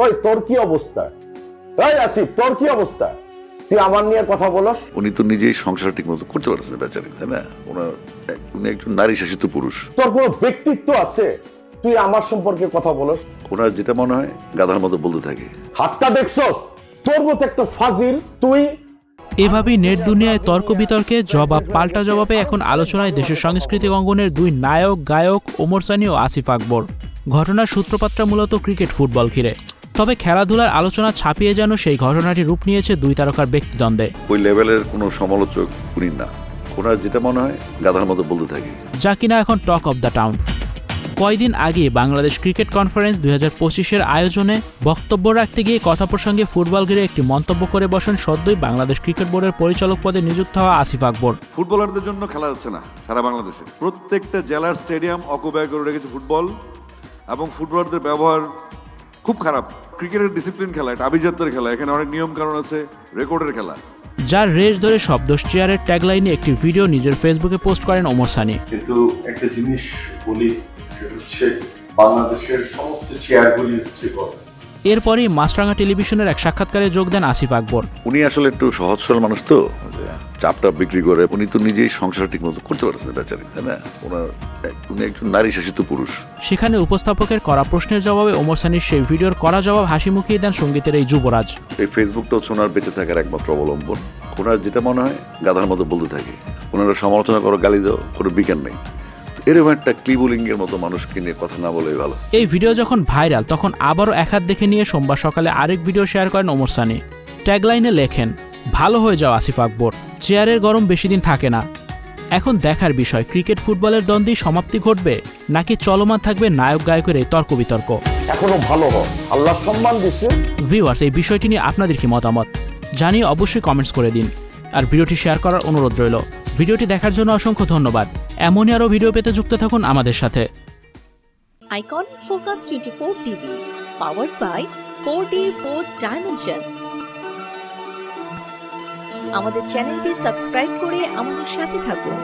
ওই তোর কি অবস্থা? এই আসিফ, তোর কি অবস্থা? তুই আমার নিয়ে কথা বলস? উনি তো নিজেই সংসার ঠিক মতো করতে পারছেন বেচারি, তাই না? উনি একজন নারী শাসিত পুরুষ। তোর কোনো ব্যক্তিত্ব আছে? তুই আমার সম্পর্কে কথা বলস? ওনার যেটা মনে হয় গাধার মতো বলতে থাকে। হাতটা দেখছস? তোর মতো একটা ফাজিল তুই। এভাবেই নেট দুনিয়ায় তর্ক বিতর্কে জবাব পাল্টা জবাবে এখন আলোচনায় দেশের সাংস্কৃতিক অঙ্গনের দুই নায়ক গায়ক ওমর সানী ও আসিফ আকবর। ঘটনার সূত্রপাতটা মূলত ক্রিকেট ফুটবল ঘিরে, তবে খেলাধুলার আলোচনা ছাপিয়ে যেন সেই ঘটনাটি রূপ নিয়েছে দুই তারকার ব্যক্তিদ্বন্দ্বে। ওই লেভেলের কোনো সমালোচক উনি না। ওনার যেটা মনে হয় গাধার মতো বলতে থাকে, যা কিনা এখন টক অব দ্য টাউন। কয়দিন আগে বাংলাদেশ ক্রিকেট কনফারেন্স 2025-এর আয়োজনে বক্তব্য রাখতে গিয়ে কথা প্রসঙ্গে ফুটবল ঘিরে একটি মন্তব্য করে বসেন সদ্যই বাংলাদেশ ক্রিকেট বোর্ডের পরিচালক পদে নিযুক্ত হওয়া আসিফ আকবর। ফুটবলারদের জন্য খেলা যাচ্ছে না সারা বাংলাদেশে। প্রত্যেকটা জেলার স্টেডিয়াম অকুপাই করে রেখেছে ফুটবল, এবং ফুটবলারদের ব্যবহার খুব খারাপ। ক্রিকেটের ডিসিপ্লিন খেলা, এটা আভিজাত্যের খেলা, এখানে অনেক নিয়ম কারণ আছে, রেকর্ডের খেলা। যার রেশ ধরে শব্দ চেয়ারের ট্যাগলাইনে একটি ভিডিও নিজের ফেসবুকে পোস্ট করেন ওমর সানী। কিন্তু একটা জিনিস বলি, সেটা হচ্ছে বাংলাদেশের সমস্ত চেয়ারগুলি হচ্ছে গরম। এরপরই মাছরাঙা টেলিভিশনের এক সাক্ষাৎকারে যোগ দেন আসিফ আকবর। উনি আসলে একটু সহজ সরল মানুষ তো, চাপটা বিক্রি করে। উনি তো নিজেই সংসার ঠিক মতো করতে পারছেন বেচারি, তাই না? উনি একজন নারী শাসিত পুরুষ। সেখানে উপস্থাপকের করা প্রশ্নের জবাবে ওমর সানীর সেই ভিডিওর করা জবাব হাসি মুখিয়ে দেন সঙ্গীতের এই যুবরাজ। এই ফেসবুকটা হচ্ছে ওনার বেঁচে থাকার একমাত্র অবলম্বন। ওনার যেটা মনে হয় গাধার মতো বলতে থাকে। ওনারা সমালোচনা করো, গালি দাও, কোনো বিজ্ঞান নেই। এরকম একটা ক্লিবুলিঙ্গের মতো মানুষকে নিয়ে কথা না বলেই ভালো। এই ভিডিও যখন ভাইরাল, তখন আবারও এক হাত দেখে নিয়ে সোমবার সকালে আরেক ভিডিও শেয়ার করেন ওমর সানী। ট্যাগলাইনে লেখেন, ভালো হয়ে যাও আসিফ আকবর, চেয়ারের গরম বেশি দিন থাকে না। এখন দেখার বিষয়, ক্রিকেট ফুটবলের দ্বন্দ্বেই সমাপ্তি ঘটবে, নাকি চলমান থাকবে নায়ক গায়কের এই তর্ক বিতর্ক। এখনো ভালো হ, আল্লাহ সম্মান দিচ্ছে। ভিউয়ার্স, এই বিষয়টি নিয়ে আপনাদের কি মতামত জানিয়ে অবশ্যই কমেন্টস করে দিন, আর ভিডিওটি শেয়ার করার অনুরোধ রইল। ভিডিওটি দেখার জন্য অসংখ্য ধন্যবাদ। এমনই আরও ভিডিও পেতে যুক্ত থাকুন আমাদের সাথে। Icon focus 24 TV, powered by 4D 4th dimension. আমাদের চ্যানেলটি সাবস্ক্রাইব করে আমাদের সাথে থাকুন।